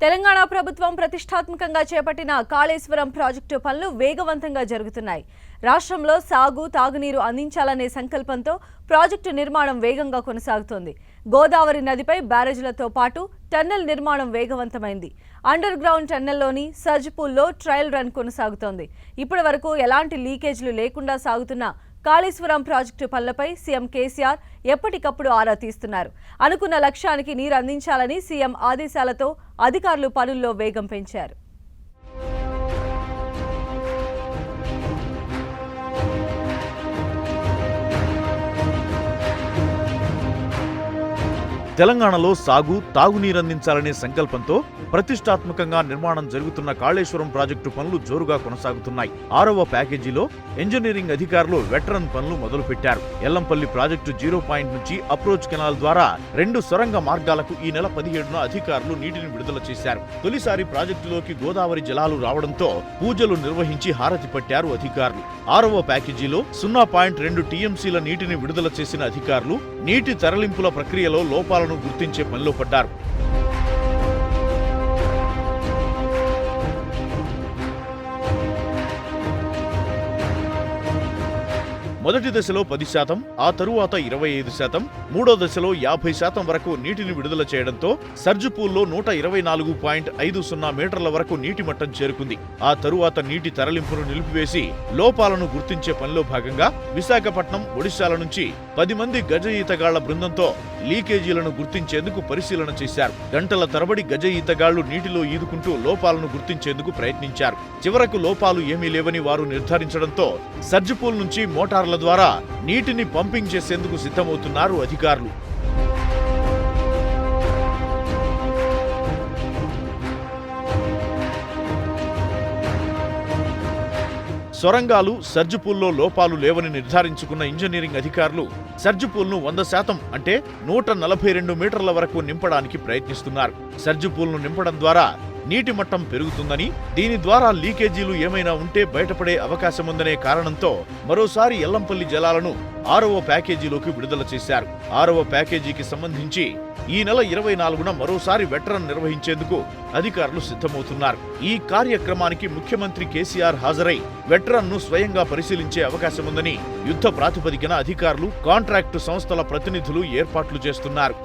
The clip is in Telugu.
తెలంగాణ ప్రభుత్వం ప్రతిష్టాత్మకంగా చేపట్టిన కాళేశ్వరం ప్రాజెక్టు పనులు వేగవంతంగా జరుగుతున్నాయి. రాష్ట్రంలో సాగు, తాగునీరు అందించాలనే సంకల్పంతో ప్రాజెక్టు నిర్మాణం వేగంగా కొనసాగుతోంది. గోదావరి నదిపై బ్యారేజీలతో పాటు టన్నెల్ నిర్మాణం వేగవంతమైంది. అండర్ గ్రౌండ్ టన్నెల్లోని సర్జిపూల్లో ట్రయల్ రన్ కొనసాగుతోంది. ఇప్పటి వరకు ఎలాంటి లీకేజీలు లేకుండా సాగుతున్న కాళేశ్వరం ప్రాజెక్టు పనులపై సీఎం కేసీఆర్ ఎప్పటికప్పుడు ఆరా తీస్తున్నారు. అనుకున్న లక్ష్యానికి నీరు అందించాలని సీఎం ఆదేశాలతో అధికారులు పనుల్లో వేగం పెంచారు. తెలంగాణలో సాగు, తాగునీరందించాలనే సంకల్పంతో ప్రతిష్టాత్మకంగా నిర్మాణం జరుగుతున్న కాళేశ్వరం ప్రాజెక్టు పనులు జోరుగా కొనసాగుతున్నాయి. 6వ ప్యాకేజీలో ఇంజనీరింగ్ అధికారులు వెటరన్ పనులు మొదలుపెట్టారు. ఎల్లంపల్లి ప్రాజెక్టు 0 పాయింట్ నుంచి అప్రోచ్ కెనాల్ ద్వారా 2 సొరంగ మార్గాలకు ఈ నెల 17న అధికారులు నీటిని విడుదల చేశారు. తొలిసారి ప్రాజెక్టులోకి గోదావరి జలాలు రావడంతో పూజలు నిర్వహించి హారతి పట్టారు అధికారులు. 6వ ప్యాకేజీలో 0.2 టీఎంసీల నీటిని విడుదల చేసిన అధికారులు నీటి తరలింపుల ప్రక్రియలో లోపాలను గుర్తించే పనిలో పడ్డారు. మొదటి దశలో 10%, ఆ తరువాత 25%, మూడో దశలో 50% వరకు నీటిని విడుదల చేయడంతో సర్జిపూల్లో 124.50 మీటర్ల వరకు నీటి మట్టం చేరుకుంది. ఆ తరువాత నీటి తరలింపును నిలిపివేసి లోపాలను గుర్తించే పనిలో భాగంగా విశాఖపట్నం, ఒడిశాల నుంచి 10 మంది గజ ఈతగాళ్ల బృందంతో లీకేజీలను గుర్తించేందుకు పరిశీలన చేశారు. గంటల తరబడి గజ ఈతగాళ్లు నీటిలో ఈదుకుంటూ లోపాలను గుర్తించేందుకు ప్రయత్నించారు. చివరకు లోపాలు ఏమీ లేవని వారు నిర్ధారించడంతో సర్జిపూల్ నుంచి మోటార్ల ద్వారా నీటిని పంపింగ్ చేసేందుకు సిద్ధమవుతున్నారు అధికారులు. సొరంగాలు, సర్జిపూల్లో లోపాలు లేవని నిర్ధారించుకున్న ఇంజనీరింగ్ అధికారులు సర్జిపూల్ను 100% అంటే 142 మీటర్ల వరకు నింపడానికి ప్రయత్నిస్తున్నారు. సర్జిపూల్ను నింపడం ద్వారా నీటి మట్టం పెరుగుతుందని, దీని ద్వారా లీకేజీలు ఏమైనా ఉంటే బయటపడే అవకాశముందనే కారణంతో మరోసారి ఎల్లంపల్లి జలాలను 6వ ప్యాకేజీలోకి విడుదల చేశారు. 6వ ప్యాకేజీకి సంబంధించి ఈ నెల 24న మరోసారి వెటరన్ నిర్వహించేందుకు అధికారులు సిద్ధమవుతున్నారు. ఈ కార్యక్రమానికి ముఖ్యమంత్రి కేసీఆర్ హాజరై వెటరన్ను స్వయంగా పరిశీలించే అవకాశముందని యుద్ధ ప్రాతిపదికన అధికారులు, కాంట్రాక్టు సంస్థల ప్రతినిధులు ఏర్పాట్లు చేస్తున్నారు.